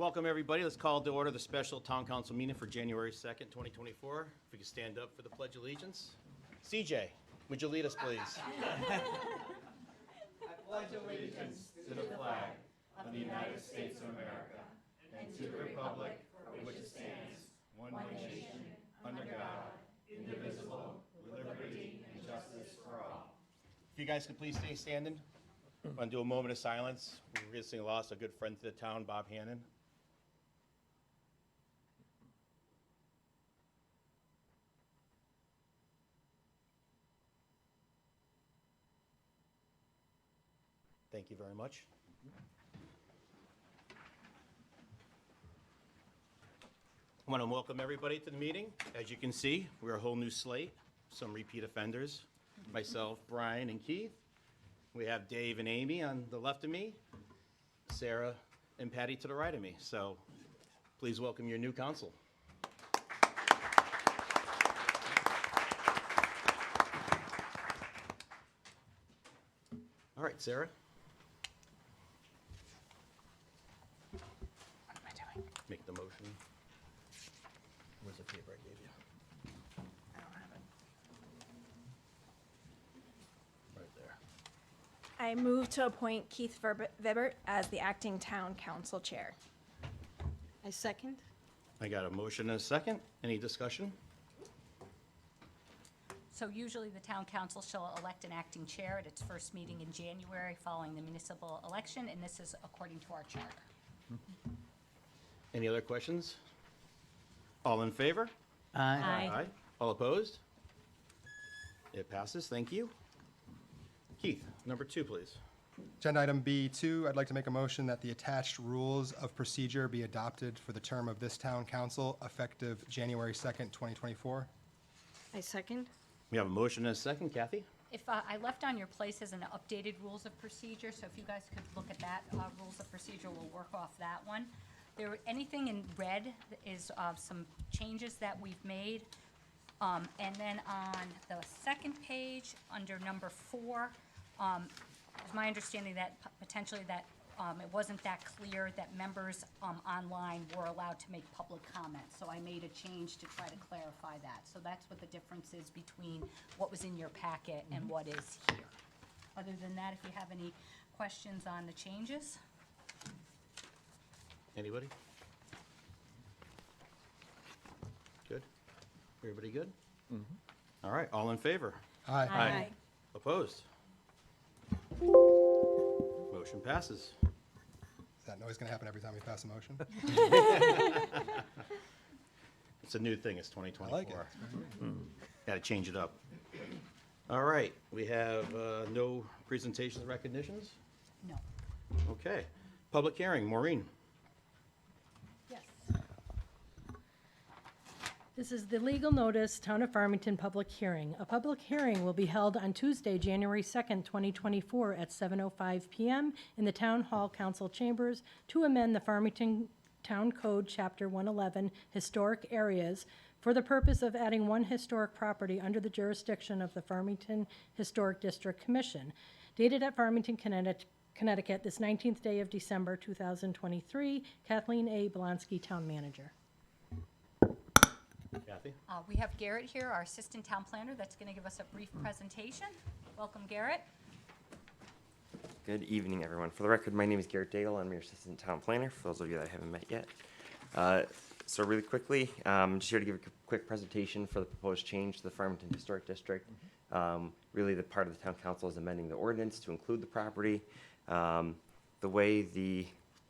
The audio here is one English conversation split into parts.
Welcome, everybody. Let's call to order the special town council meeting for January 2nd, 2024. If we could stand up for the Pledge of Allegiance. CJ, would you lead us, please? I pledge allegiance to the flag of the United States of America and to the republic for which it stands, one nation, under God, indivisible, with liberty and justice for all. If you guys could please stay standing. I want to do a moment of silence. We recently lost a good friend to the town, Bob Hannon. Thank you very much. I want to welcome everybody to the meeting. As you can see, we're a whole new slate, some repeat offenders, myself, Brian, and Keith. We have Dave and Amy on the left of me, Sarah and Patty to the right of me. So please welcome your new council. All right, Sarah. Make the motion. Where's the paper I gave you? I don't have it. Right there. I move to appoint Keith Vibert as the acting town council chair. I second. I got a motion and a second. Any discussion? So usually the town council shall elect an acting chair at its first meeting in January following the municipal election, and this is according to our charter. Any other questions? All in favor? Aye. All opposed? It passes. Thank you. Keith, number 2, please. Agenda item B2, I'd like to make a motion that the attached rules of procedure be adopted for the term of this town council effective January 2nd, 2024. I second. We have a motion and a second. Kathy? If I left on your places an updated rules of procedure, so if you guys could look at that rules of procedure, we'll work off that one. Anything in red is some changes that we've made. And then on the second page, under number 4, it's my understanding that potentially that it wasn't that clear that members online were allowed to make public comments. So I made a change to try to clarify that. So that's what the difference is between what was in your packet and what is here. Other than that, if you have any questions on the changes. Anybody? Good? Everybody good? All right, all in favor? Aye. Opposed? Motion passes. Is that noise going to happen every time we pass a motion? It's a new thing, it's 2024. I like it. Got to change it up. All right, we have no presentations, recognitions? No. Okay. Public hearing, Maureen. Yes. This is the legal notice, Town of Farmington public hearing. A public hearing will be held on Tuesday, January 2nd, 2024 at 7:05 PM in the Town Hall Council Chambers to amend the Farmington Town Code, Chapter 111, Historic Areas, for the purpose of adding one historic property under the jurisdiction of the Farmington Historic District Commission, dated at Farmington, Connecticut, this 19th day of December 2023. Kathleen A. Blonsky, Town Manager. Kathy? We have Garrett here, our Assistant Town Planner, that's going to give us a brief presentation. Welcome, Garrett. Good evening, everyone. For the record, my name is Garrett Daigle. I'm your Assistant Town Planner, for those of you that I haven't met yet. So really quickly, just here to give a quick presentation for the proposed change to the Farmington Historic District. Really, the part of the Town Council is amending the ordinance to include the property. The way the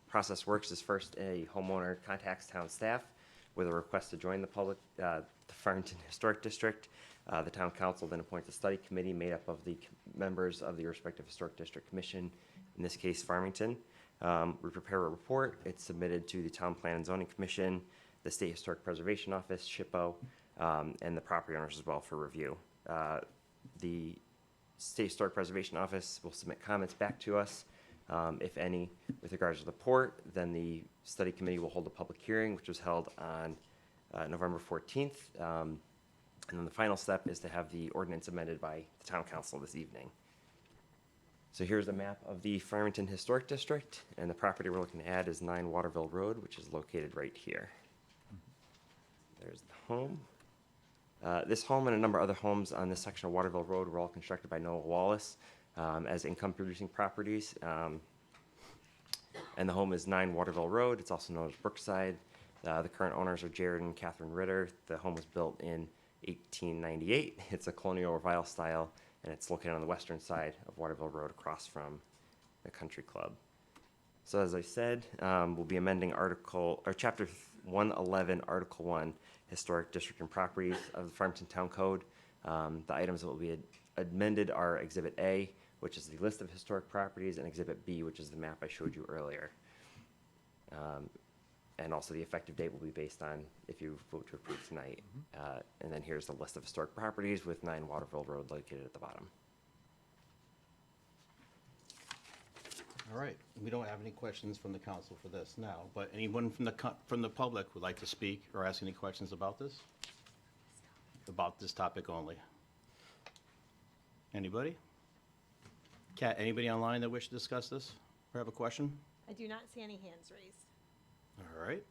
process works is first a homeowner contacts town staff with a request to join the Farmington Historic District. The Town Council then appoints a study committee made up of the members of the respective Historic District Commission, in this case Farmington. We prepare a report. It's submitted to the Town Plan and Zoning Commission, the State Historic Preservation Office, SHPO, and the property owners as well for review. The State Historic Preservation Office will submit comments back to us, if any, with regards to the report. Then the study committee will hold a public hearing, which was held on November 14th. And then the final step is to have the ordinance amended by the Town Council this evening. So here's a map of the Farmington Historic District, and the property we're looking to add is 9 Waterville Road, which is located right here. There's the home. This home and a number of other homes on this section of Waterville Road were all constructed by Noah Wallace as income-producing properties. And the home is 9 Waterville Road. It's also known as Brookside. The current owners are Jared and Catherine Ritter. The home was built in 1898. It's a colonial revival style, and it's located on the western side of Waterville Road across from the country club. So as I said, we'll be amending Chapter 111, Article 1, Historic District and Properties of the Farmington Town Code. The items that will be amended are Exhibit A, which is the list of historic properties, and Exhibit B, which is the map I showed you earlier. And also the effective date will be based on if you vote to approve tonight. And then here's the list of historic properties with 9 Waterville Road located at the bottom. All right, we don't have any questions from the council for this now, but anyone from the public would like to speak or ask any questions about this? About this topic only? Anybody? Kat, anybody online that wish to discuss this or have a question? I do not see any hands raised. All right,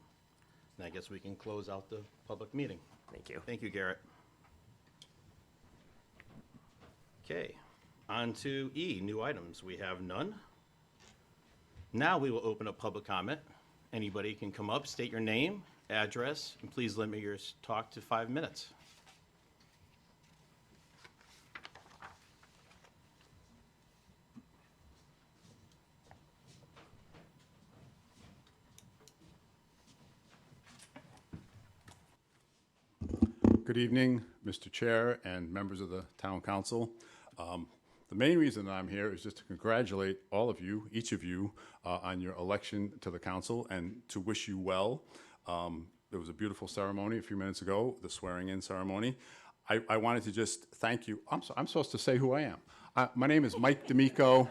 then I guess we can close out the public meeting. Thank you. Thank you, Garrett. Okay, on to E, new items. We have none. Now we will open up public comment. Anybody can come up, state your name, address, and please limit your talk to 5 minutes. Good evening, Mr. Chair and members of the Town Council. The main reason that I'm here is just to congratulate all of you, each of you, on your election to the council and to wish you well. There was a beautiful ceremony a few minutes ago, the swearing-in ceremony. I wanted to just thank you. I'm supposed to say who I am. My name is Mike D'Amico.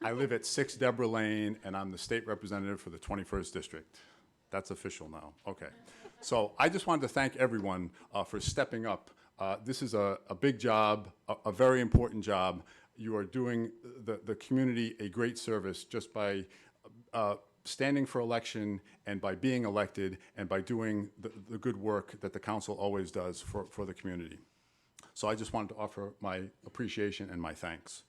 I live at 6 Deborah Lane, and I'm the state representative for the 21st District. That's official now. Okay. So I just wanted to thank everyone for stepping up. This is a big job, a very important job. You are doing the community a great service just by standing for election and by being elected and by doing the good work that the council always does for the community. So I just wanted to offer my appreciation and my thanks.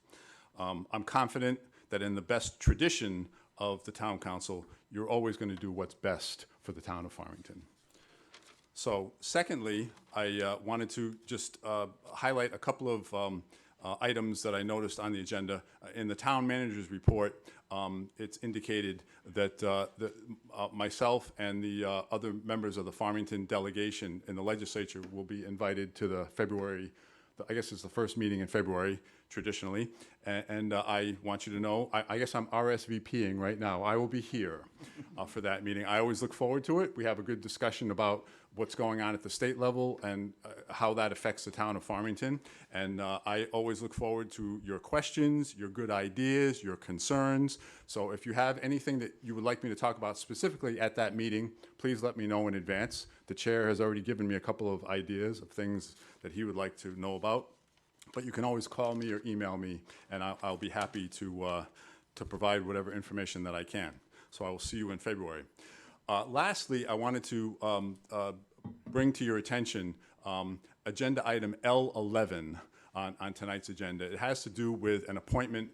I'm confident that in the best tradition of the town council, you're always going to do what's best for the town of Farmington. So secondly, I wanted to just highlight a couple of items that I noticed on the agenda. In the town manager's report, it's indicated that myself and the other members of the Farmington delegation in the legislature will be invited to the February, I guess it's the first meeting in February, traditionally. And I want you to know, I guess I'm RSVPing right now. I will be here for that meeting. I always look forward to it. We have a good discussion about what's going on at the state level and how that affects the town of Farmington. And I always look forward to your questions, your good ideas, your concerns. So if you have anything that you would like me to talk about specifically at that meeting, please let me know in advance. The chair has already given me a couple of ideas of things that he would like to know about. But you can always call me or email me, and I'll be happy to provide whatever information that I can. So I will see you in February. Lastly, I wanted to bring to your attention agenda item L11 on tonight's agenda. It has to do with an appointment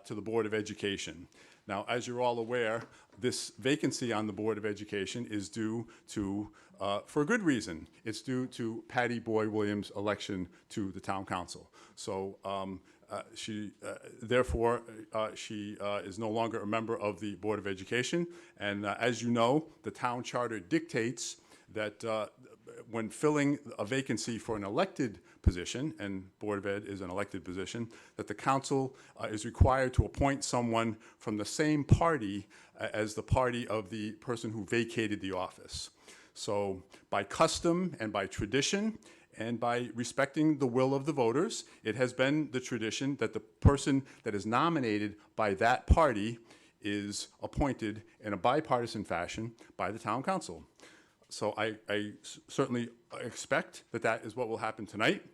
to the Board of Education. Now, as you're all aware, this vacancy on the Board of Education is due to, for a good reason, it's due to Patty Boy Williams' election to the Town Council. So therefore, she is no longer a member of the Board of Education. And as you know, the town charter dictates that when filling a vacancy for an elected position, and Board of Ed is an elected position, that the council is required to appoint someone from the same party as the party of the person who vacated the office. So by custom and by tradition, and by respecting the will of the voters, it has been the tradition that the person that is nominated by that party is appointed in a bipartisan fashion by the town council. So I certainly expect that that is what will happen tonight.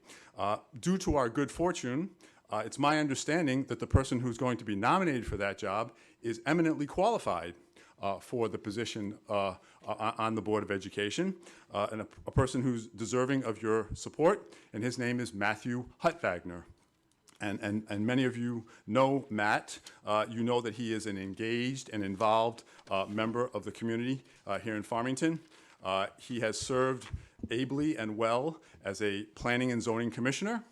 Due to our good fortune, It's my understanding that the person who's going to be nominated for that job is eminently qualified for the position on the Board of Education, and a person who's deserving of your support, and his name is Matthew Hutwagner. And many of you know Matt. You know that he is an engaged and involved member of the community here in Farmington. He has served ably and well as a planning and zoning commissioner.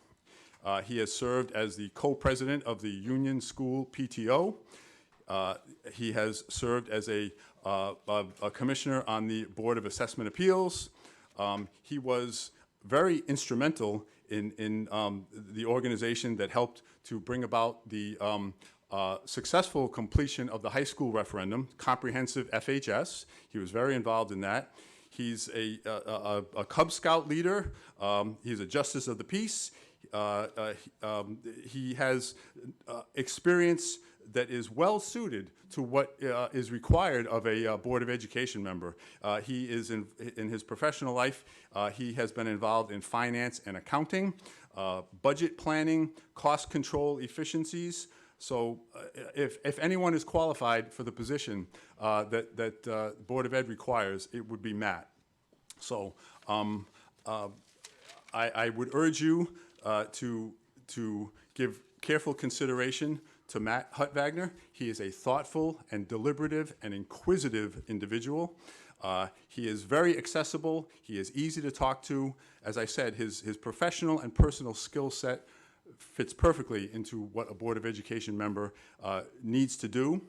He has served as the co-president of the Union School PTO. He has served as a commissioner on the Board of Assessment Appeals. He was very instrumental in the organization that helped to bring about the successful completion of the high school referendum, comprehensive FHS. He was very involved in that. He's a Cub Scout leader. He's a justice of the peace. He has experience that is well suited to what is required of a Board of Education member. He is in his professional life, he has been involved in finance and accounting, budget planning, cost control efficiencies. So if anyone is qualified for the position that Board of Ed requires, it would be Matt. So I would urge you to give careful consideration to Matt Hutwagner. He is a thoughtful and deliberative and inquisitive individual. He is very accessible. He is easy to talk to. As I said, his professional and personal skill set fits perfectly into what a Board of Education member needs to do.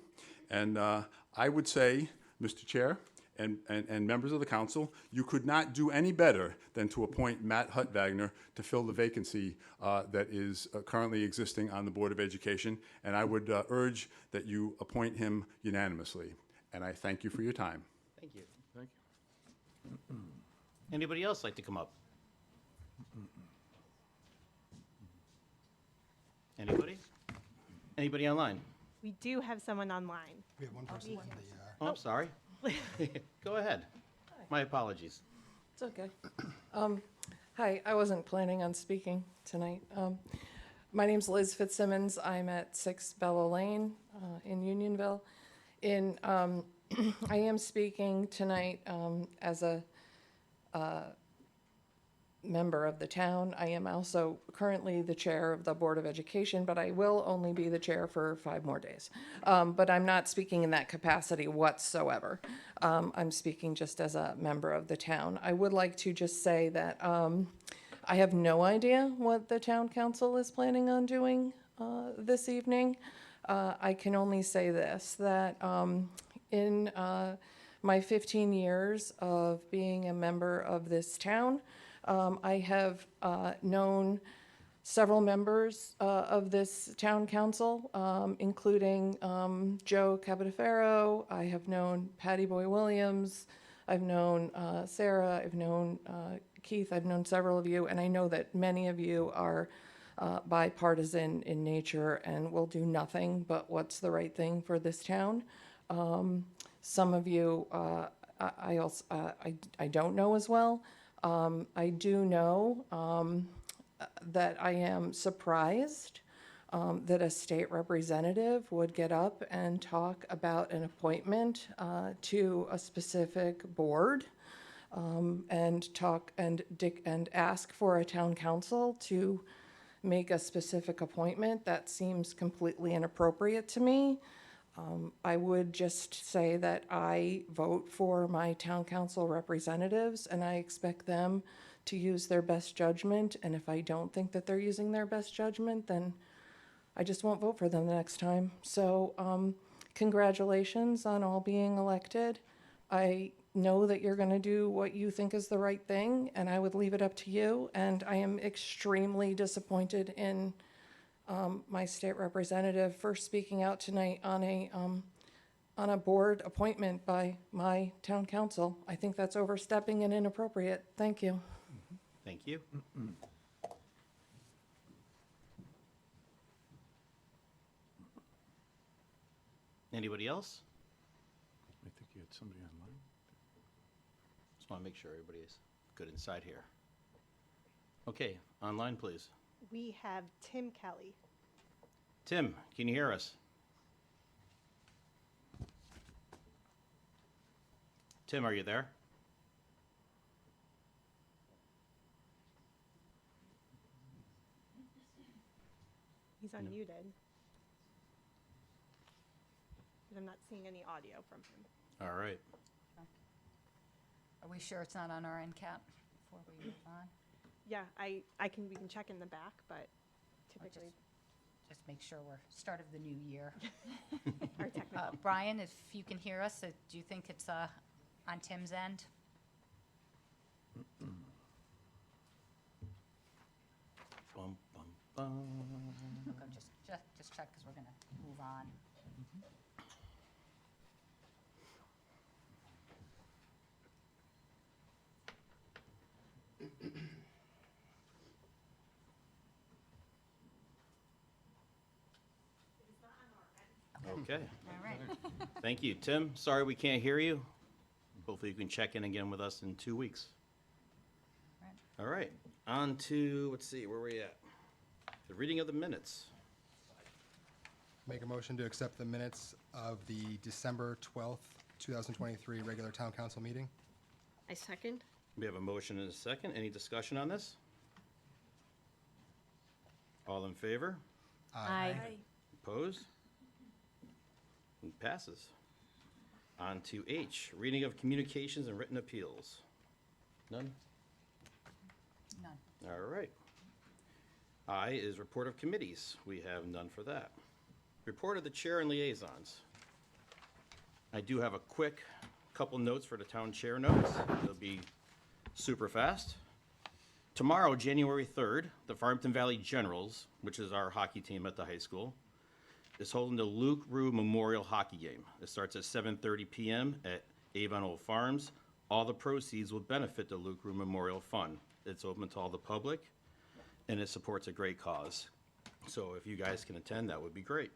And I would say, Mr. Chair, and members of the council, you could not do any better than to appoint Matt Hutwagner to fill the vacancy that is currently existing on the Board of Education, and I would urge that you appoint him unanimously. And I thank you for your time. Thank you. Thank you. Anybody else like to come up? Anybody? Anybody online? We do have someone online. We have one person. Oh, I'm sorry. Go ahead. My apologies. It's okay. Hi, I wasn't planning on speaking tonight. My name's Liz Fitzsimmons. I'm at 6 Bella Lane in Unionville. I am speaking tonight as a member of the town. I am also currently the chair of the Board of Education, but I will only be the chair for 5 more days. But I'm not speaking in that capacity whatsoever. I'm speaking just as a member of the town. I would like to just say that I have no idea what the town council is planning on doing this evening. I can only say this, that in my 15 years of being a member of this town, I have known several members of this town council, including Joe Cabotaferro. I have known Patty Boy Williams. I've known Sarah. I've known Keith. I've known several of you, and I know that many of you are bipartisan in nature and will do nothing but what's the right thing for this town. Some of you I don't know as well. I do know that I am surprised that a state representative would get up and talk about an appointment to a specific board and talk and ask for a town council to make a specific appointment. That seems completely inappropriate to me. I would just say that I vote for my town council representatives, and I expect them to use their best judgment. And if I don't think that they're using their best judgment, then I just won't vote for them the next time. So congratulations on all being elected. I know that you're going to do what you think is the right thing, and I would leave it up to you. And I am extremely disappointed in my state representative for speaking out tonight on a board appointment by my town council. I think that's overstepping and inappropriate. Thank you. Thank you. Anybody else? I think you had somebody online. Just want to make sure everybody's good inside here. Okay, online, please. We have Tim Kelly. Tim, can you hear us? Tim, are you there? He's unmuted. But I'm not seeing any audio from him. All right. Are we sure it's not on our end, Cap, before we move on? Yeah, we can check in the back, but typically Just make sure we're start of the new year. our technical. Brian, if you can hear us, do you think it's on Tim's end? Bum, bum, bum. Okay, just check, because we're going to move on. Okay, All right. thank you. Tim, sorry we can't hear you. Hopefully you can check in again with us in 2 weeks. All right, on to, let's see, where are we at? The reading of the minutes. Make a motion to accept the minutes of the December 12th, 2023 regular town council meeting. I second. We have a motion and a second. Any discussion on this? All in favor? Aye. Opposed? It passes. On to H, reading of communications and written appeals. None? None. All right. I is report of committees. We have none for that. Report of the chair and liaisons. I do have a quick couple notes for the town chair notes. It'll be super fast. Tomorrow, January 3rd, the Farmington Valley Generals, which is our hockey team at the high school, is holding the Luke Rue Memorial Hockey Game. It starts at 7:30 p.m. at Avon Old Farms. All the proceeds will benefit the Luke Rue Memorial Fund. It's open to all the public, and it supports a great cause. So if you guys can attend, that would be great.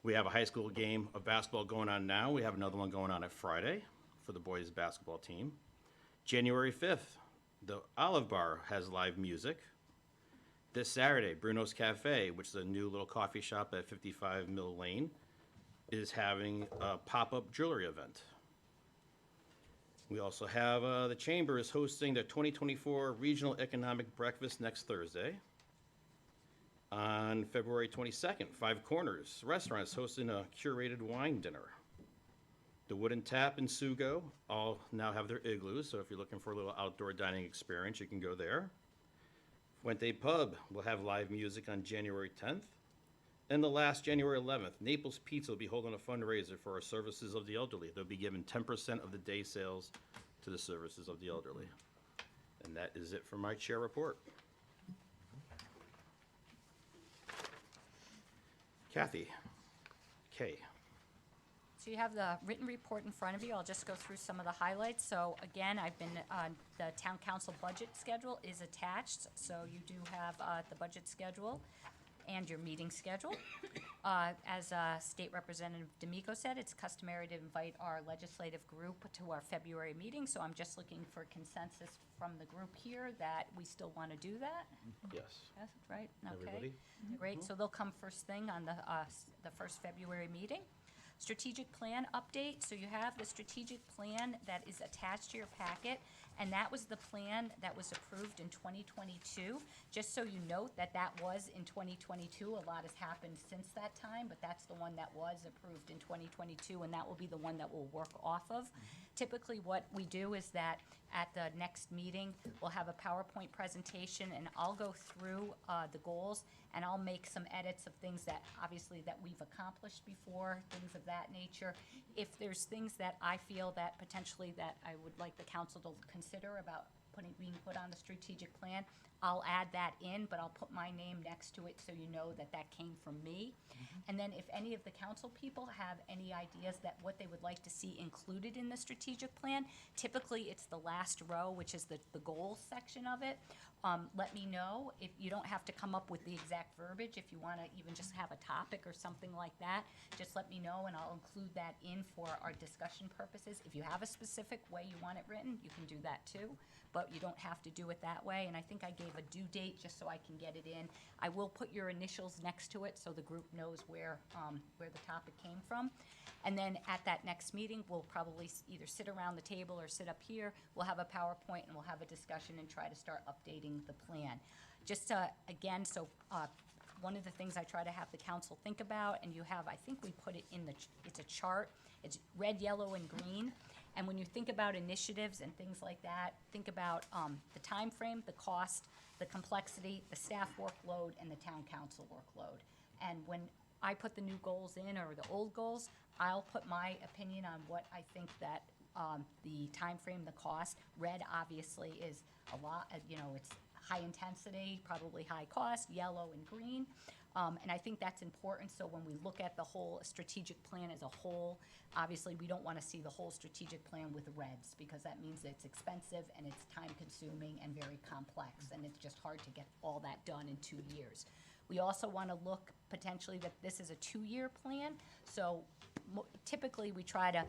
We have a high school game of basketball going on now. We have another one going on at Friday for the boys' basketball team. January 5th, the Olive Bar has live music. This Saturday, Bruno's Cafe, which is a new little coffee shop at 55 Mill Lane, is having a pop-up jewelry event. We also have the Chamber is hosting the 2024 Regional Economic Breakfast next Thursday. On February 22nd, Five Corners Restaurant is hosting a curated wine dinner. The Wooden Tap and Sugo all now have their igloos, so if you're looking for a little outdoor dining experience, you can go there. Fuente Pub will have live music on January 10th. And the last January 11th, Naples Pizza will be holding a fundraiser for our services of the elderly. They'll be giving 10% of the day sales to the services of the elderly. And that is it for my chair report. Kathy, Kay. So you have the written report in front of you. I'll just go through some of the highlights. So again, the town council budget schedule is attached. So you do have the budget schedule and your meeting schedule. As State Representative D'Amico said, it's customary to invite our legislative group to our February meeting. So I'm just looking for consensus from the group here that we still want to do that. Yes. Yes, right? Okay. Everybody? Great, so they'll come first thing on the first February meeting. Strategic plan update, so you have the strategic plan that is attached to your packet, and that was the plan that was approved in 2022. Just so you note that that was in 2022, a lot has happened since that time, but that's the one that was approved in 2022, and that will be the one that we'll work off of. Typically, what we do is that at the next meeting, we'll have a PowerPoint presentation, and I'll go through the goals, and I'll make some edits of things that, obviously, that we've accomplished before, things of that nature. If there's things that I feel that potentially that I would like the council to consider about being put on the strategic plan, I'll add that in, but I'll put my name next to it so you know that that came from me. And then if any of the council people have any ideas that what they would like to see included in the strategic plan, typically it's the last row, which is the goals section of it. Let me know. If you don't have to come up with the exact verbiage, if you want to even just have a topic or something like that, just let me know and I'll include that in for our discussion purposes. If you have a specific way you want it written, you can do that too, but you don't have to do it that way. And I think I gave a due date just so I can get it in. I will put your initials next to it so the group knows where the topic came from. And then at that next meeting, we'll probably either sit around the table or sit up here. We'll have a PowerPoint and we'll have a discussion and try to start updating the plan. Just again, so one of the things I try to have the council think about, and you have, I think we put it in it's a chart. It's red, yellow, and green. And when you think about initiatives and things like that, think about the time frame, the cost, the complexity, the staff workload, and the town council workload. And when I put the new goals in or the old goals, I'll put my opinion on what I think that the time frame, the cost. Red obviously is a lot, it's high intensity, probably high cost, yellow and green. And I think that's important, so when we look at the whole strategic plan as a whole, obviously, we don't want to see the whole strategic plan with reds, because that means it's expensive and it's time-consuming and very complex, and it's just hard to get all that done in 2 years. We also want to look potentially that this is a 2-year plan, so typically we try to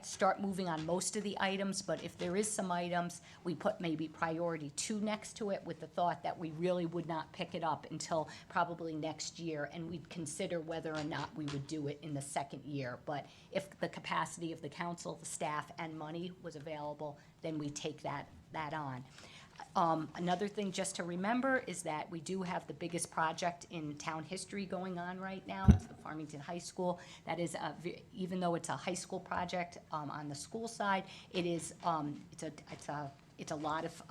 start moving on most of the items, but if there is some items, we put maybe priority 2 next to it with the thought that we really would not pick it up until probably next year, and we'd consider whether or not we would do it in the second year. But if the capacity of the council, the staff, and money was available, then we take that on. Another thing just to remember is that we do have the biggest project in town history going on right now. It's the Farmington High School. That is, even though it's a high school project on the school side, it is it's a lot of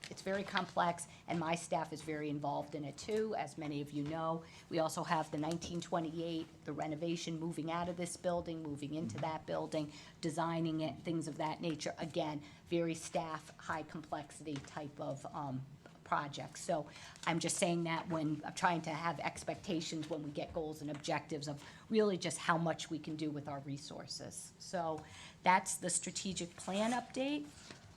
it's very complex, and my staff is very involved in it too, as many of you know. We also have the 1928, the renovation, moving out of this building, moving into that building, designing it, things of that nature. Again, very staff, high complexity type of projects. So I'm just saying that when I'm trying to have expectations when we get goals and objectives of really just how much we can do with our resources. So that's the strategic plan update.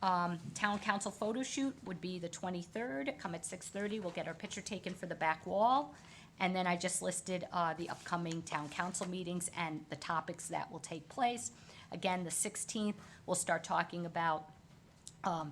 Town council photo shoot would be the 23rd, come at 6:30, we'll get our picture taken for the back wall. And then I just listed the upcoming town council meetings and the topics that will take place. Again, the 16th, we'll start talking about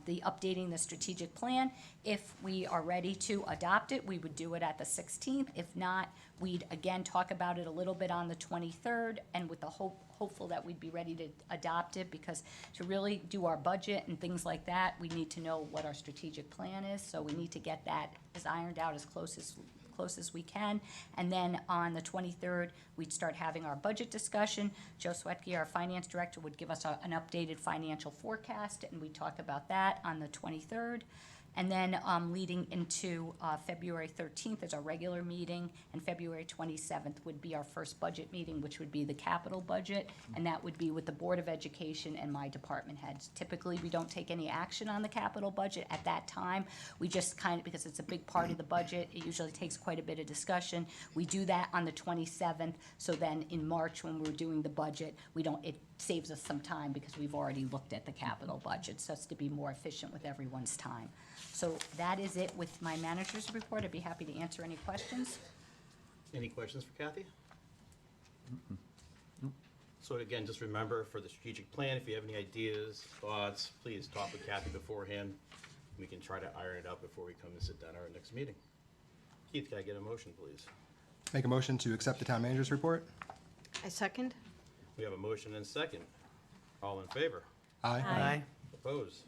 the updating the strategic plan. If we are ready to adopt it, we would do it at the 16th. If not, we'd again talk about it a little bit on the 23rd, and with the hopeful that we'd be ready to adopt it, because to really do our budget and things like that, we need to know what our strategic plan is, so we need to get that as ironed out as close as we can. And then on the 23rd, we'd start having our budget discussion. Joe Swetke, our finance director, would give us an updated financial forecast, and we'd talk about that on the 23rd. And then leading into February 13th is our regular meeting, and February 27th would be our first budget meeting, which would be the capital budget, and that would be with the Board of Education and my department heads. Typically, we don't take any action on the capital budget at that time. We just because it's a big part of the budget, it usually takes quite a bit of discussion. We do that on the 27th, so then in March, when we're doing the budget, it saves us some time because we've already looked at the capital budget, so it's to be more efficient with everyone's time. So that is it with my manager's report. I'd be happy to answer any questions. Any questions for Kathy? So again, just remember for the strategic plan, if you have any ideas, thoughts, please talk with Kathy beforehand. We can try to iron it out before we come to sit down at our next meeting. Keith, can I get a motion, please? Make a motion to accept the town manager's report. I second. We have a motion and a second. All in favor? Aye. Aye. Opposed?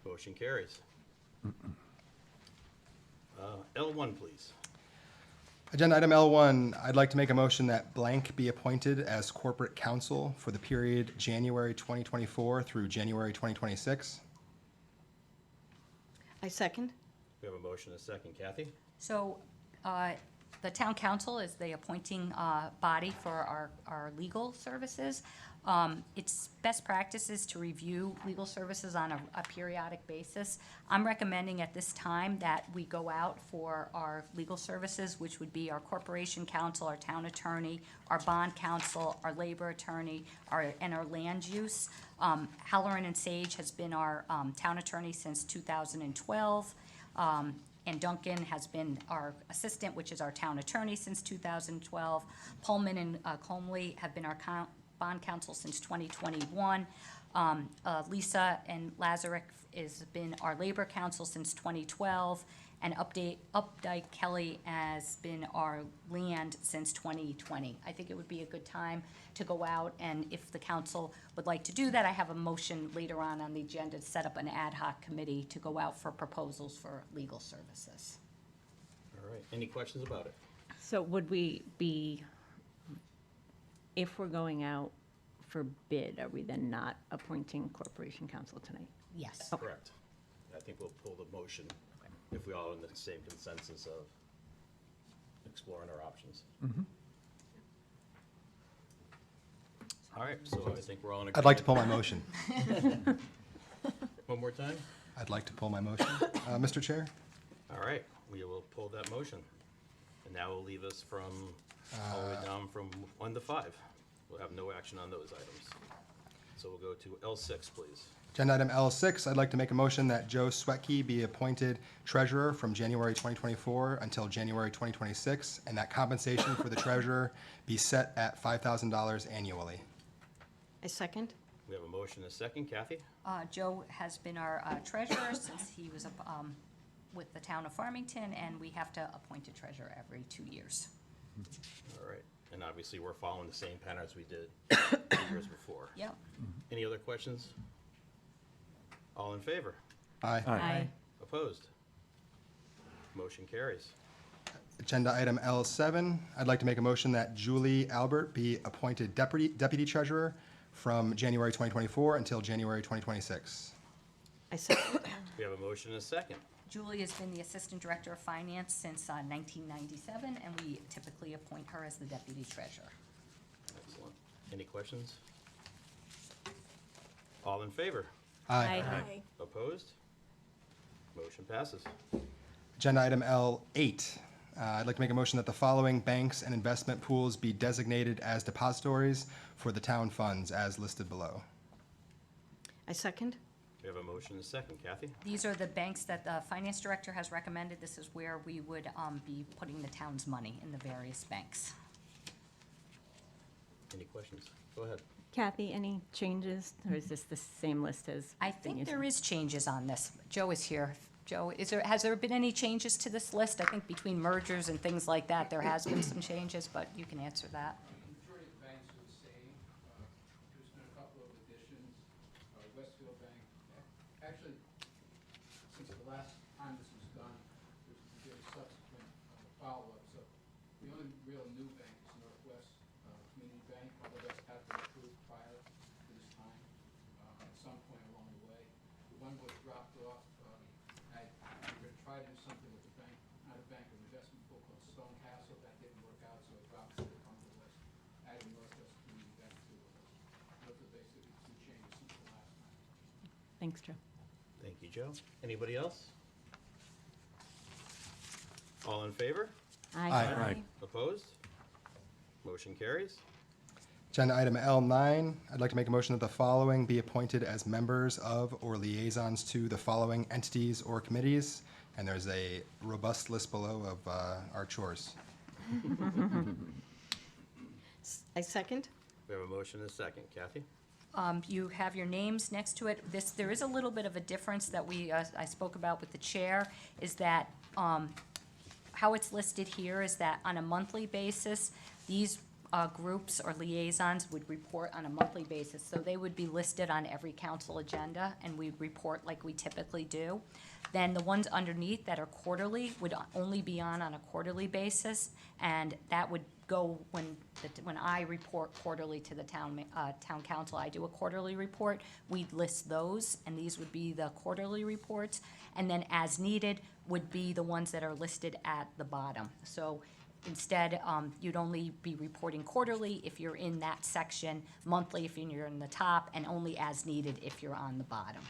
Motion carries. L1, please. Agenda item L1, I'd like to make a motion that blank be appointed as corporate counsel for the period January 2024 through January 2026. I second. We have a motion and a second. Kathy? So the town council is the appointing body for our legal services. It's best practices to review legal services on a periodic basis. I'm recommending at this time that we go out for our legal services, which would be our corporation counsel, our town attorney, our bond counsel, our labor attorney, and our land use. Halloran and Sage has been our town attorney since 2012. And Duncan has been our assistant, which is our town attorney since 2012. Pullman and Comley have been our bond counsel since 2021. Lisa and Lazarek has been our labor counsel since 2012. And Updike Kelly has been our land since 2020. I think it would be a good time to go out, and if the council would like to do that, I have a motion later on the agenda to set up an ad hoc committee to go out for proposals for legal services. All right, any questions about it? So would we be, if we're going out for bid, are we then not appointing corporation counsel tonight? Yes. Correct. I think we'll pull the motion if we all are in the same consensus of exploring our options. All right, so I think we're all in agreement. I'd like to pull my motion. One more time? I'd like to pull my motion, Mr. Chair. All right, we will pull that motion. And that will leave us from, all the way down from 1 to 5. We'll have no action on those items. So we'll go to L6, please. Agenda item L6, I'd like to make a motion that Joe Swetke be appointed treasurer from January 2024 until January 2026, and that compensation for the treasurer be set at $5,000 annually. I second. We have a motion and a second. Kathy? Joe has been our treasurer since he was with the town of Farmington, and we have to appoint a treasurer every 2 years. All right, and obviously, we're following the same pattern as we did 2 years before. Yep. Any other questions? All in favor? Aye. Aye. Opposed? Motion carries. Agenda item L7, I'd like to make a motion that Julie Albert be appointed deputy treasurer from January 2024 until January 2026. I second. We have a motion and a second. Julie has been the Assistant Director of Finance since 1997, and we typically appoint her as the Deputy Treasurer. Excellent. Any questions? All in favor? Aye. Aye. Opposed? Motion passes. Agenda item L8, I'd like to make a motion that the following banks and investment pools be designated as depositories for the town funds as listed below. I second. We have a motion and a second. Kathy? These are the banks that the Finance Director has recommended. This is where we would be putting the town's money, in the various banks. Any questions? Go ahead. Kathy, any changes, or is this the same list as? I think there is changes on this. Joe is here. Joe, has there been any changes to this list? I think between mergers and things like that, there has been some changes, but you can answer that. Majority of banks are the same. There's been a couple of additions. Westfield Bank, actually, since the last time this was done, there's subsequent follow-up. So the only real new bank is Northwest Community Bank, although that's had been approved prior to this time, at some point along the way. The one was dropped off. We were going to try to do something with the bank, not a bank, an investment pool called Stone Castle. That didn't work out, so it dropped to the front of the list. Adding Northwest Community Bank to the list. Those are basically two changes since the last time. Thanks, Joe. Thank you, Joe. Anybody else? All in favor? Aye. Opposed? Motion carries. Agenda item L9, I'd like to make a motion that the following be appointed as members of or liaisons to the following entities or committees, and there's a robust list below of our chores. I second. We have a motion and a second. Kathy? You have your names next to it. There is a little bit of a difference that I spoke about with the chair, is that how it's listed here is that on a monthly basis, these groups or liaisons would report on a monthly basis. So they would be listed on every council agenda, and we report like we typically do. Then the ones underneath that are quarterly would only be on a quarterly basis, and that would go when I report quarterly to the town council. I do a quarterly report. We'd list those, and these would be the quarterly reports. And then as needed would be the ones that are listed at the bottom. So instead, you'd only be reporting quarterly if you're in that section, monthly if you're in the top, and only as needed if you're on the bottom.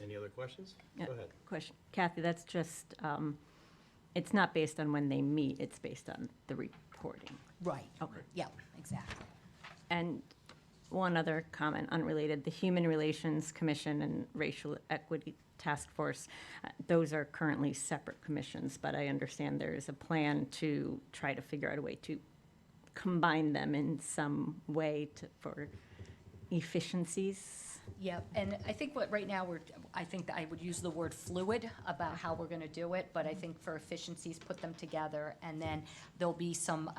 Any other questions? Yeah. Go ahead. Question, Kathy, that's just, it's not based on when they meet, it's based on the reporting. Right. Okay. Yep, exactly. And one other comment, unrelated. The Human Relations Commission and Racial Equity Task Force, those are currently separate commissions, but I understand there is a plan to try to figure out a way to combine them in some way for efficiencies. Yeah, and I think what, right now, I think that I would use the word fluid about how we're gonna do it, but I think for efficiencies, put them together, and then there'll be some,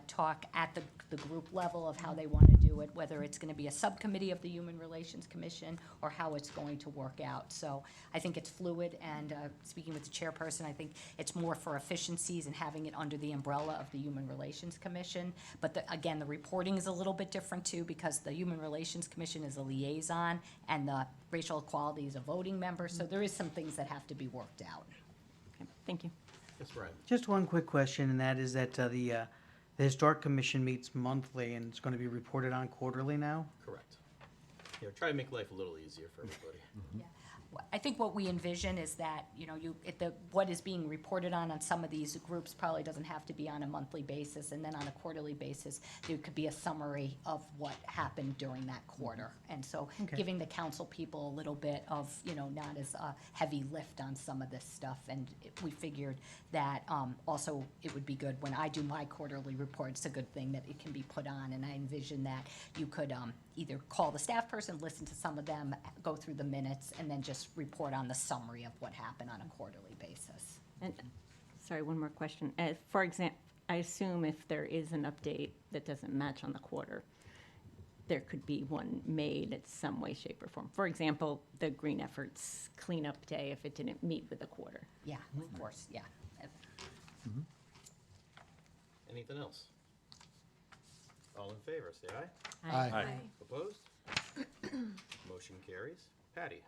talk at the group level of how they wanna do it, whether it's gonna be a subcommittee of the Human Relations Commission, or how it's going to work out. So I think it's fluid, and, speaking with the chairperson, I think it's more for efficiencies and having it under the umbrella of the Human Relations Commission. But again, the reporting is a little bit different too, because the Human Relations Commission is a liaison, and the racial equality is a voting member, so there is some things that have to be worked out. Okay, thank you. Yes, Brian? Just one quick question, and that is that the Historic Commission meets monthly, and it's going to be reported on quarterly now? Correct. Yeah, try to make life a little easier for everybody. I think what we envision is that, what is being reported on some of these groups probably doesn't have to be on a monthly basis, and then on a quarterly basis, there could be a summary of what happened during that quarter. And so Okay. giving the council people a little bit of, not as a heavy lift on some of this stuff. And we figured that also it would be good when I do my quarterly report, it's a good thing that it can be put on. And I envision that you could either call the staff person, listen to some of them, go through the minutes, and then just report on the summary of what happened on a quarterly basis. And, sorry, one more question. For example, I assume if there is an update that doesn't match on the quarter, there could be one made in some way, shape, or form. For example, the Green Efforts cleanup day, if it didn't meet with the quarter. Yeah, of course, yeah. Anything else? All in favor, say aye. Aye. Opposed? Motion carries. Patty?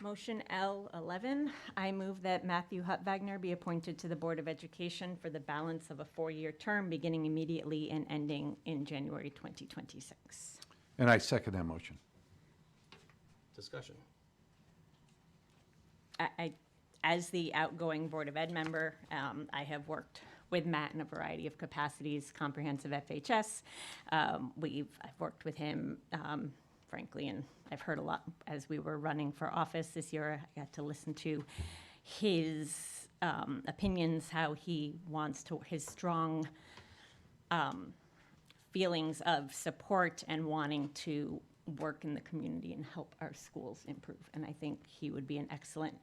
Motion L11, I move that Matthew Hutwagner be appointed to the Board of Education for the balance of a 4-year term, beginning immediately and ending in January 2026. And I second that motion. Discussion. As the outgoing Board of Ed member, I have worked with Matt in a variety of capacities, comprehensive FHS. I've worked with him, frankly, and I've heard a lot as we were running for office this year. I got to listen to his opinions, how he wants to, his strong feelings of support and wanting to work in the community and help our schools improve. And I think he would be an excellent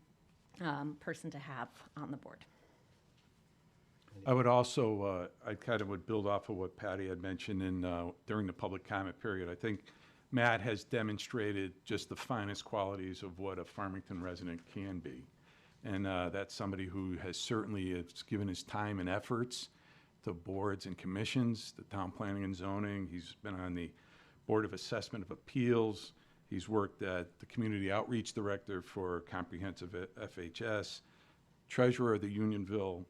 person to have on the board. I would also, I kind of would build off of what Patty had mentioned during the public comment period. I think Matt has demonstrated just the finest qualities of what a Farmington resident can be. And that's somebody who has certainly given his time and efforts to boards and commissions, the town planning and zoning. He's been on the Board of Assessment of Appeals. He's worked at the Community Outreach Director for Comprehensive FHS, Treasurer of the Unionville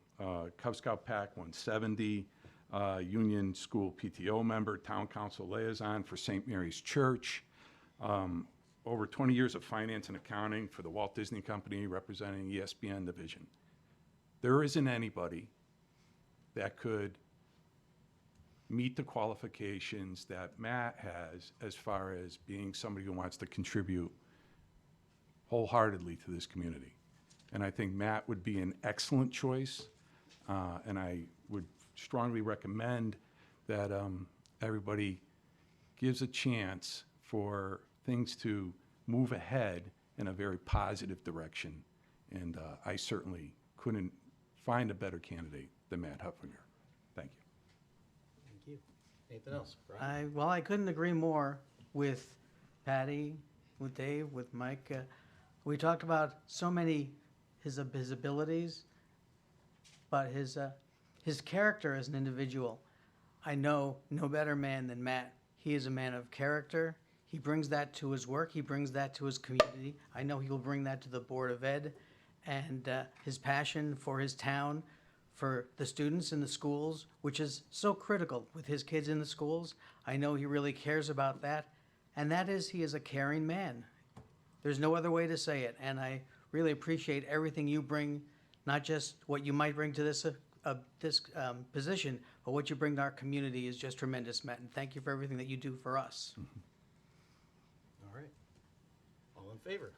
Cub Scout Pack 170, Union School PTO member, Town Council Liaison for St. Mary's Church, over 20 years of finance and accounting for the Walt Disney Company, representing ESPN division. There isn't anybody that could meet the qualifications that Matt has as far as being somebody who wants to contribute wholeheartedly to this community. And I think Matt would be an excellent choice, and I would strongly recommend that everybody gives a chance for things to move ahead in a very positive direction. And I certainly couldn't find a better candidate than Matt Hutwagner. Thank you. Thank you. Anything else, Brian? I couldn't agree more with Patty, with Dave, with Mike. We talked about so many his abilities, but his character as an individual. I know no better man than Matt. He is a man of character. He brings that to his work. He brings that to his community. I know he will bring that to the Board of Ed, and his passion for his town, for the students in the schools, which is so critical with his kids in the schools. I know he really cares about that, and that is, he is a caring man. There's no other way to say it, and I really appreciate everything you bring, not just what you might bring to this this position, but what you bring to our community is just tremendous, Matt, and thank you for everything that you do for us. All right. All in favor?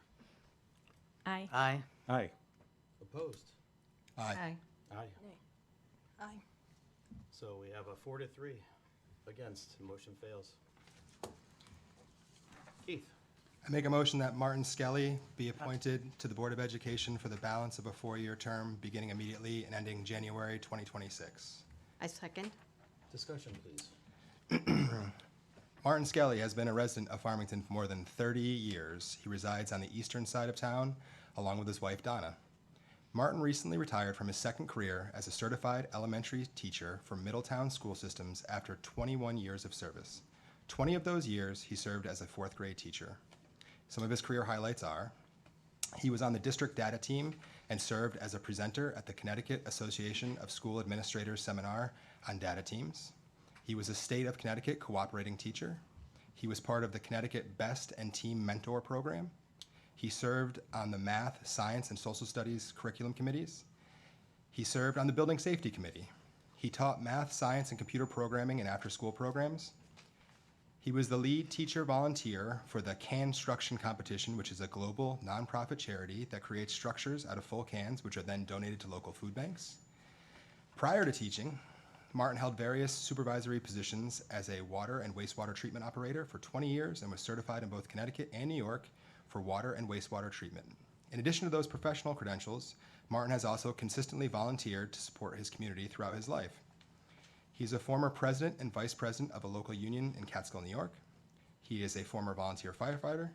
Aye. Aye. Aye. Opposed? Aye. Aye. Aye. So we have a 4-3 against, motion fails. Keith? I make a motion that Martin Skelly be appointed to the Board of Education for the balance of a 4-year term beginning immediately and ending January 2026. I second. Discussion, please. Martin Skelly has been a resident of Farmington for more than 30 years. He resides on the eastern side of town, along with his wife, Donna. Martin recently retired from his second career as a certified elementary teacher for Middletown School Systems after 21 years of service. 20 of those years, he served as a fourth grade teacher. Some of his career highlights are: he was on the district data team and served as a presenter at the Connecticut Association of School Administrators seminar on data teams. He was a state of Connecticut cooperating teacher. He was part of the Connecticut Best and Team Mentor program. He served on the Math, Science, and Social Studies curriculum committees. He served on the Building Safety Committee. He taught math, science, and computer programming and after-school programs. He was the lead teacher volunteer for the Canstruction Competition, which is a global nonprofit charity that creates structures out of full cans, which are then donated to local food banks. Prior to teaching, Martin held various supervisory positions as a water and wastewater treatment operator for 20 years and was certified in both Connecticut and New York for water and wastewater treatment. In addition to those professional credentials, Martin has also consistently volunteered to support his community throughout his life. He's a former president and vice president of a local union in Catskill, New York. He is a former volunteer firefighter.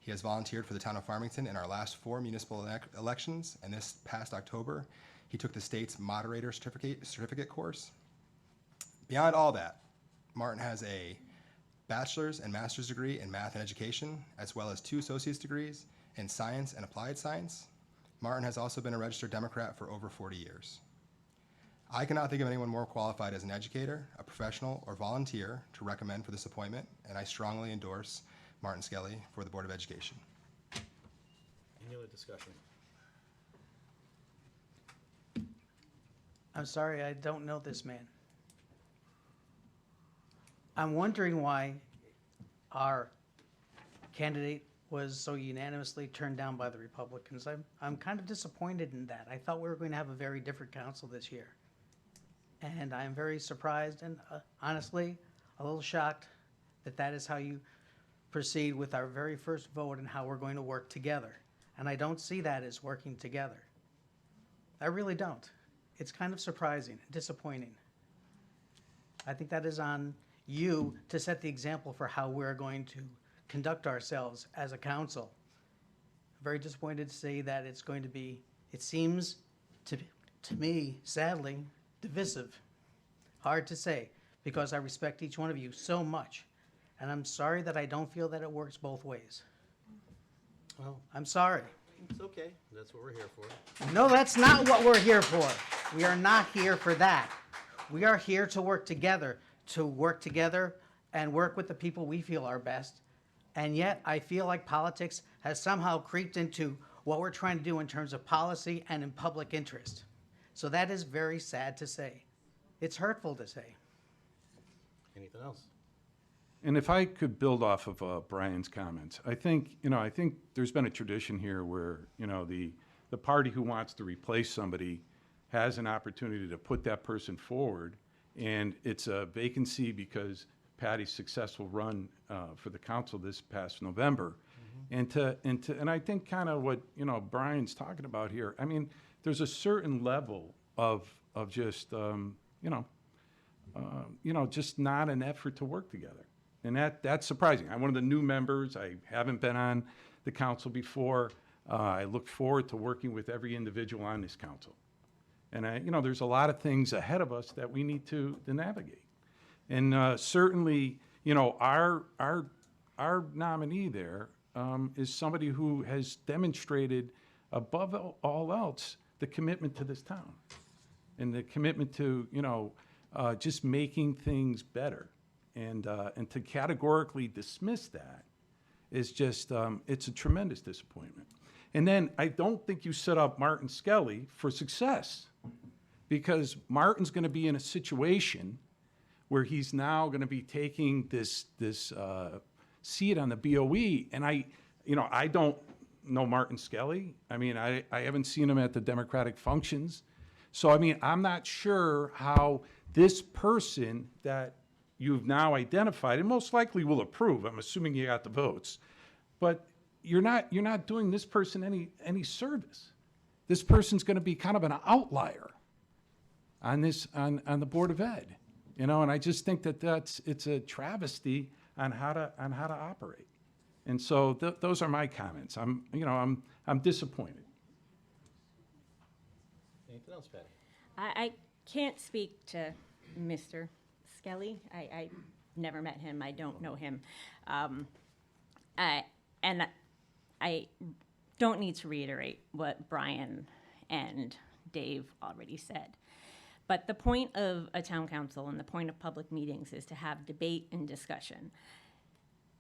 He has volunteered for the town of Farmington in our last 4 municipal elections, and this past October, he took the state's moderator certificate course. Beyond all that, Martin has a bachelor's and master's degree in math and education, as well as 2 associate's degrees in science and applied science. Martin has also been a registered Democrat for over 40 years. I cannot think of anyone more qualified as an educator, a professional, or volunteer to recommend for this appointment, and I strongly endorse Martin Skelly for the Board of Education. Any other discussion? I'm sorry, I don't know this man. I'm wondering why our candidate was so unanimously turned down by the Republicans. I'm kind of disappointed in that. I thought we were going to have a very different council this year. And I'm very surprised and honestly a little shocked that that is how you proceed with our very first vote and how we're going to work together. And I don't see that as working together. I really don't. It's kind of surprising and disappointing. I think that is on you to set the example for how we're going to conduct ourselves as a council. I'm very disappointed to say that it's going to be, it seems to me, sadly, divisive. Hard to say, because I respect each one of you so much. And I'm sorry that I don't feel that it works both ways. Well, I'm sorry. it's okay. That's what we're here for. No, that's not what we're here for. We are not here for that. We are here to work together and work with the people we feel are best. And yet, I feel like politics has somehow creeped into what we're trying to do in terms of policy and in public interest. So that is very sad to say. It's hurtful to say. Anything else? And if I could build off of Brian's comments, I think there's been a tradition here where, the party who wants to replace somebody has an opportunity to put that person forward, and it's a vacancy because Patty's successful run for the council this past November. And I think kind of what, Brian's talking about here, I mean, there's a certain level of just, just not an effort to work together. And that's surprising. I'm one of the new members. I haven't been on the council before. I look forward to working with every individual on this council. And there's a lot of things ahead of us that we need to navigate. And certainly, our nominee there is somebody who has demonstrated, above all else, the commitment to this town and the commitment to, just making things better. And to categorically dismiss that is just, it's a tremendous disappointment. And then I don't think you set up Martin Skelly for success. because Martin's going to be in a situation where he's now going to be taking this seat on the BOE, and I don't know Martin Skelly. I mean, I haven't seen him at the Democratic functions. So, I mean, I'm not sure how this person that you've now identified, and most likely will approve, I'm assuming you got the votes, but you're not doing this person any service. This person's going to be kind of an outlier on the Board of Ed, and I just think that it's a travesty on how to operate. And so those are my comments. I'm disappointed. Anything else, Patty? I can't speak to Mr. Skelly. I never met him. I don't know him. And I don't need to reiterate what Brian and Dave already said. But the point of a town council and the point of public meetings is to have debate and discussion.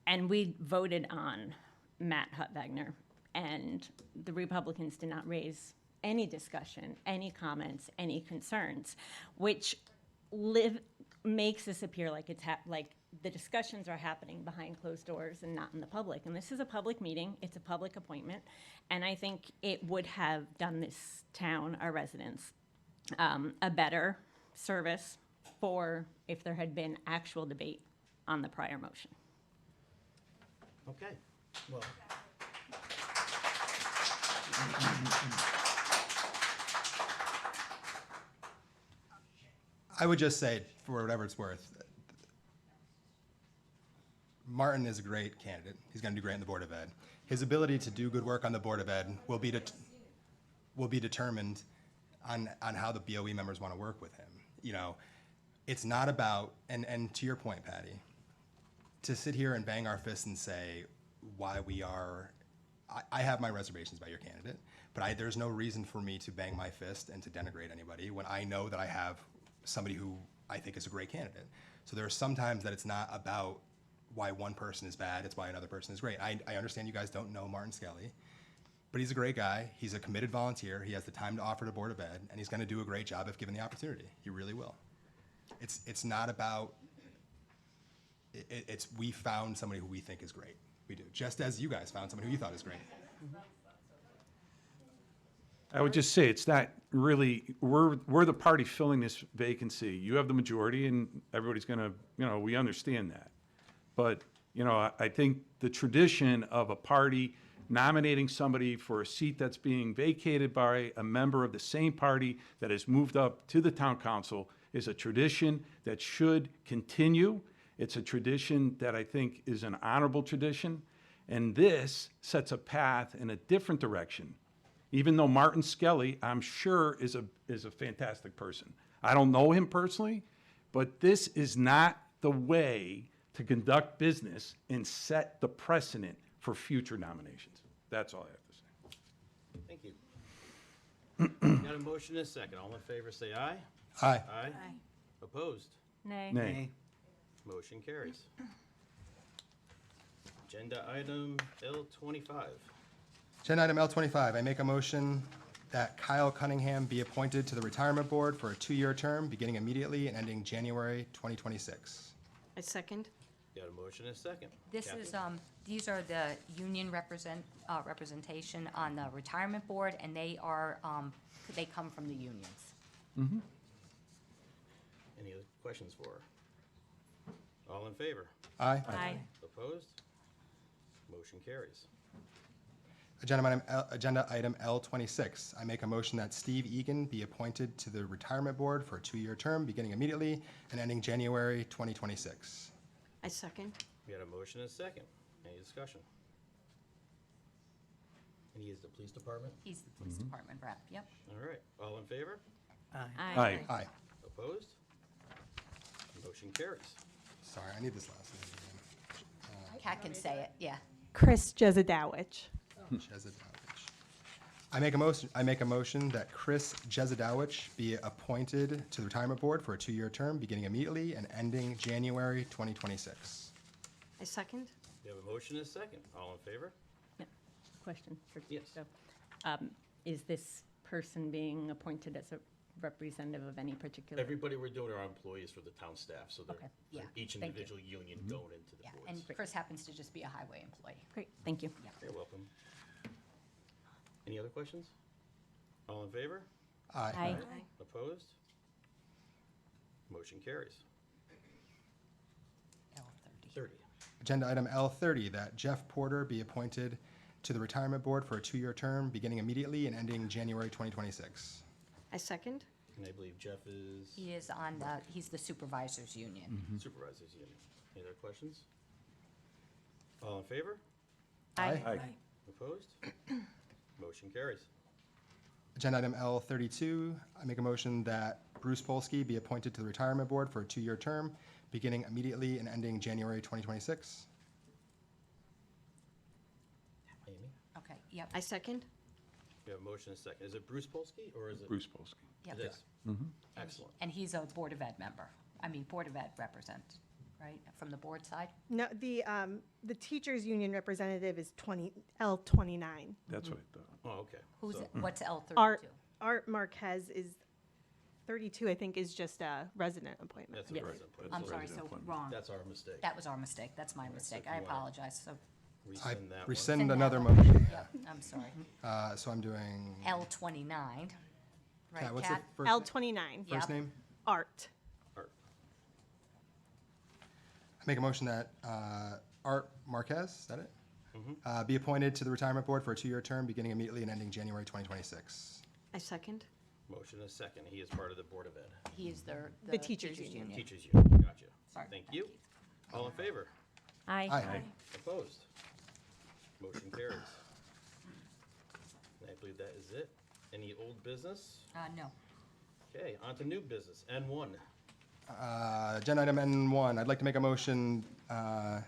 And we voted on Matt Hutwagner, and the Republicans did not raise any discussion, any comments, any concerns, which makes this appear like like the discussions are happening behind closed doors and not in the public. And this is a public meeting, it's a public appointment, and I think it would have done this town, our residents, a better service if there had been actual debate on the prior motion. Okay, well. I would just say, for whatever it's worth, Martin is a great candidate. He's going to do great on the Board of Ed. His ability to do good work on the Board of Ed will be determined on how the BOE members want to work with him. It's not about, and to your point, Patty, to sit here and bang our fists and say why we are, I have my reservations about your candidate, but there's no reason for me to bang my fist and to denigrate anybody when I know that I have somebody who I think is a great candidate. So there are some times that it's not about why one person is bad, it's why another person is great. I understand you guys don't know Martin Skelly, but he's a great guy. He's a committed volunteer. He has the time to offer to Board of Ed, and he's going to do a great job if given the opportunity. He really will. It's not about, we found somebody who we think is great. We do. Just as you guys found somebody who you thought is great. I would just say it's not really, we're the party filling this vacancy. You have the majority and everybody's gonna, we understand that. But, I think the tradition of a party nominating somebody for a seat that's being vacated by a member of the same party that has moved up to the town council is a tradition that should continue. It's a tradition that I think is an honorable tradition. And this sets a path in a different direction. Even though Martin Skelly, I'm sure, is a fantastic person. I don't know him personally, but this is not the way to conduct business and set the precedent for future nominations. That's all I have to say. Thank you. Got a motion and a second. All in favor, say aye. Aye. Aye. Opposed? Nay. Nay. Motion carries. Agenda item L25. Agenda item L25, I make a motion that Kyle Cunningham be appointed to the Retirement Board for a 2-year term, beginning immediately and ending January 2026. I second. Got a motion and a second. This Kathy? is, these are the union representation on the retirement board, and they come from the unions. Mm-hmm. Any other questions for her? All in favor? Aye. Aye. Opposed? Motion carries. Agenda item L26, I make a motion that Steve Egan be appointed to the Retirement Board for a 2-year term, beginning immediately and ending January 2026. I second. We got a motion and a second. Any discussion? And he is the police department? He's the police department rep, yep. All right. All in favor? Aye. Aye. Opposed? Motion carries. Sorry, I need this last name Kat can say it, yeah. Chris Jezadowicz. again. Jezadowicz. I make a motion that Chris Jezadowicz be appointed to the Retirement Board for a 2-year term, beginning immediately and ending January 2026. I second. We have a motion and a second. All in favor? Question for Yes. Joe. Is this person being appointed as a representative of any particular. Everybody we're doing are employees for the town staff, so they're Okay. Yeah, each thank you. individual union going into the Yeah, boards. and Chris happens to just be a highway employee. Great, thank you. You're welcome. Any other questions? All in favor? Aye. Aye. Opposed? Motion carries. L30. 30. Agenda item L30, that Jeff Porter be appointed to the Retirement Board for a 2-year term beginning immediately and ending January 2026. I second. And I believe Jeff is He is on the, he's the supervisors union. Supervisors Union. Any other questions? All in favor? Aye. Opposed? Motion carries. Agenda item L32, I make a motion that Bruce Polsky be appointed to the Retirement Board for a 2-year term beginning immediately and ending January 2026. Amy? Okay, yep, I second. We have a motion and a second. Is it Bruce Polsky or is it? Bruce Polsky. yep. It is. Excellent. And he's a Board of Ed member. I mean, Board of Ed represents, right, from the board side? No, the teachers union representative is L29. That's what I thought. Oh, okay. Who's, So- what's L32? Art Marquez is 32, I think, is just a resident appointment. That's a Yes. present. I'm sorry, so wrong. That's our mistake. That was our mistake. That's my mistake. if I you wanna- apologize. So, I Rescind that one. rescind that another one. motion. yeah, I'm sorry. So I'm doing, L29, right, Kat, what's the Kat? first, L29, first Yep. name? Art. Art. I make a motion that Art Marquez, is that it? Be appointed to the Retirement Board for a 2-year term beginning immediately and ending January 2026. I second. Motion and a second. He is part of the Board of Ed. He is The teachers union. Teachers Union. Gotcha. Sorry. Thank you. All in favor? Aye. Aye. Opposed? Motion carries. And I believe that is it. Any old business? No. Okay, on to new business. N1. Agenda item N1, I'd like to make a motion I'd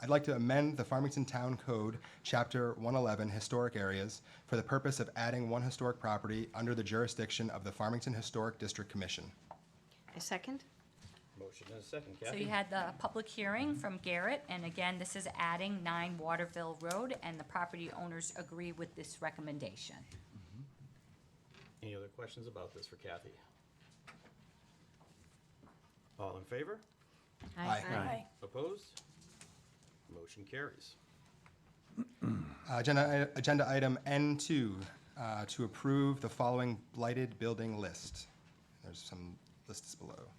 like to amend the Farmington Town Code, Chapter 111, Historic Areas, for the purpose of adding one historic property under the jurisdiction of the Farmington Historic District Commission. I second. Motion and a second. So Kathy? you had the public hearing from Garrett, and again, this is adding 9 Waterville Road, and the property owners agree with this recommendation. Any other questions about this for Kathy? All in favor? Aye. Opposed? Motion carries. Agenda item N2, to approve the following blighted building list. There's some lists below.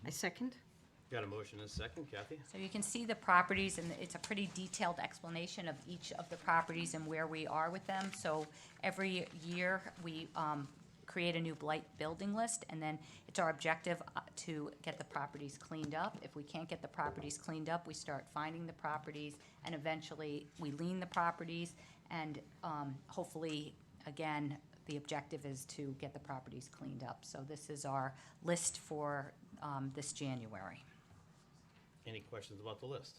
I second. Got a motion and a second. Kathy? So you can see the properties, and it's a pretty detailed explanation of each of the properties and where we are with them. So every year, we create a new blight building list, and then it's our objective to get the properties cleaned up. If we can't get the properties cleaned up, we start finding the properties, and eventually, we lien the properties, and hopefully, again, the objective is to get the properties cleaned up. So this is our list for this January. Any questions about the list?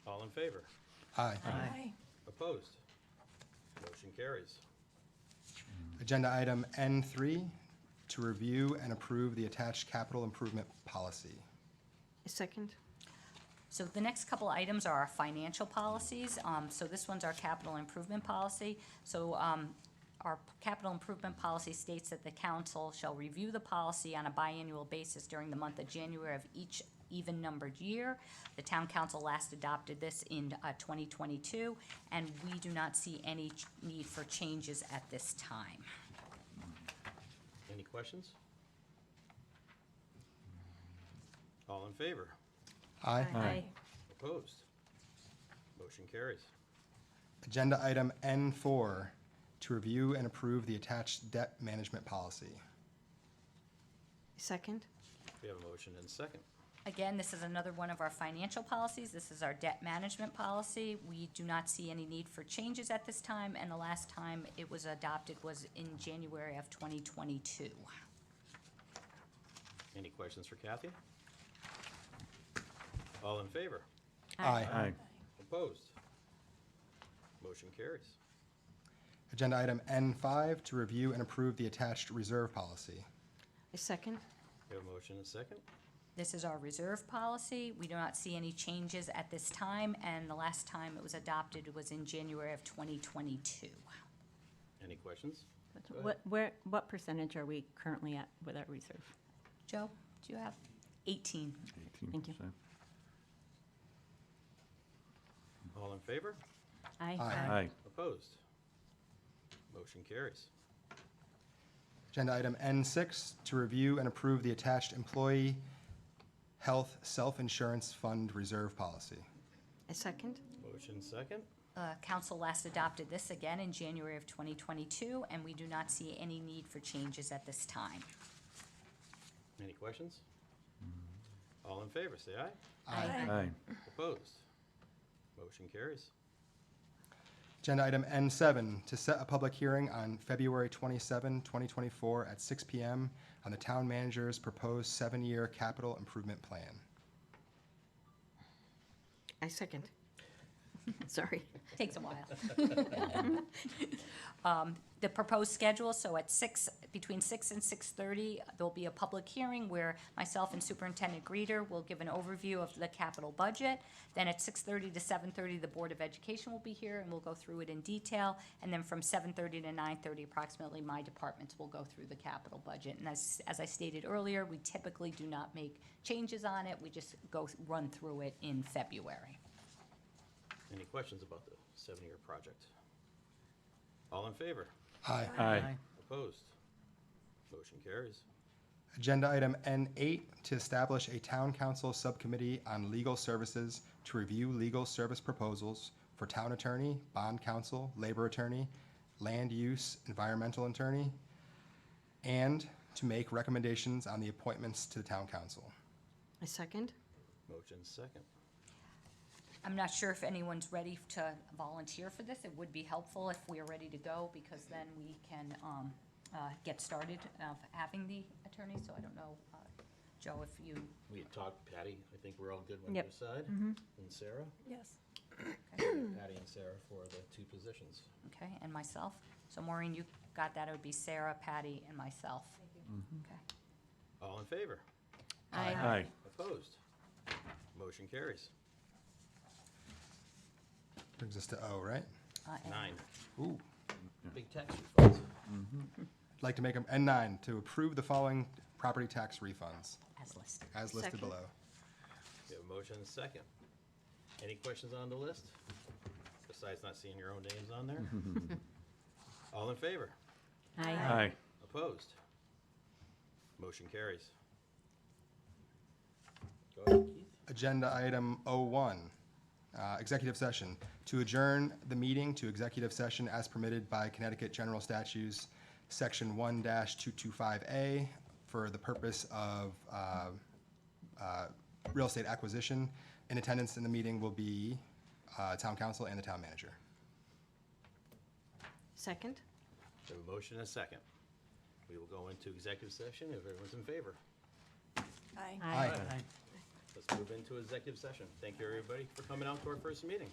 All in favor? Aye. Opposed? Motion carries. Agenda item N3, to review and approve the attached capital improvement policy. I second. So the next couple items are our financial policies. So this one's our capital improvement policy. So our capital improvement policy states that the council shall review the policy on a biannual basis during the month of January of each even-numbered year. The town council last adopted this in 2022, and we do not see any need for changes at this time. Any questions? All in favor? Aye. Opposed? Motion carries. Agenda item N4, to review and approve the attached debt management policy. I second. We have a motion and a second. Again, this is another one of our financial policies. This is our debt management policy. We do not see any need for changes at this time, and the last time it was adopted was in January of 2022. Any questions for Kathy? All in favor? Aye. Opposed? Motion carries. Agenda item N5, to review and approve the attached reserve policy. I second. We have a motion and a second. This is our reserve policy. We do not see any changes at this time, and the last time it was adopted was in January of 2022. Any questions? What percentage are we currently at with our reserve? Joe, do you have? 18. Thank you. 18%. All in favor? Aye. Aye. Opposed? Motion carries. Agenda item N6, to review and approve the attached employee health self-insurance fund reserve policy. I second. Motion second. Council last adopted this again in January of 2022, and we do not see any need for changes at this time. Any questions? All in favor, say aye. Aye. Opposed? Motion carries. Agenda item N7, to set a public hearing on February 27, 2024 at 6 PM on the town manager's proposed 7-year capital improvement plan. I second. Sorry. Takes a while. The proposed schedule, so at between 6 and 6:30, there'll be a public hearing where myself and Superintendent Greeter will give an overview of the capital budget. Then at 6:30 to 7:30, the Board of Education will be here and we'll go through it in detail. And then from 7:30 to 9:30 approximately, my departments will go through the capital budget. And as I stated earlier, we typically do not make changes on it. We just run through it in February. Any questions about the 7-year project? All in favor? Aye. Aye. Opposed? Motion carries. Agenda item N8, to establish a town council subcommittee on legal services to review legal service proposals for town attorney, bond counsel, labor attorney, land use, environmental attorney, and to make recommendations on the appointments to the town council. I second. Motion second. I'm not sure if anyone's ready to volunteer for this. It would be helpful if we are ready to go, because then we can get started of having the attorney. So I don't know, Joe, if you, We had talked, Patty, I think we're all good on Yep. your side. Mm-hmm. And Sarah? Yes. Patty and Sarah for the 2 positions. okay, and myself. So Maureen, you got that. It would be Sarah, Patty, and myself. Okay. All in favor? Aye. Opposed? Motion carries. Brings us to O, right? And 9, Ooh. big tax refunds. I'd like to make them N9, to approve the following property tax refunds, As listed. as listed Second. below. We have a motion and a second. Any questions on the list? Besides not seeing your own names on there? All in favor? Aye. Opposed? Motion carries. Go ahead, Keith. Agenda item O1, executive session, to adjourn the meeting to executive session as permitted by Connecticut General Statutes, Section 1-225A, for the purpose of real estate acquisition. In attendance in the meeting will be town council and the town manager. Second. We have a motion and a second. We will go into executive session if everyone's in favor. Aye. Aye. Let's move into executive session. Thank you, everybody, for coming out to our first meeting.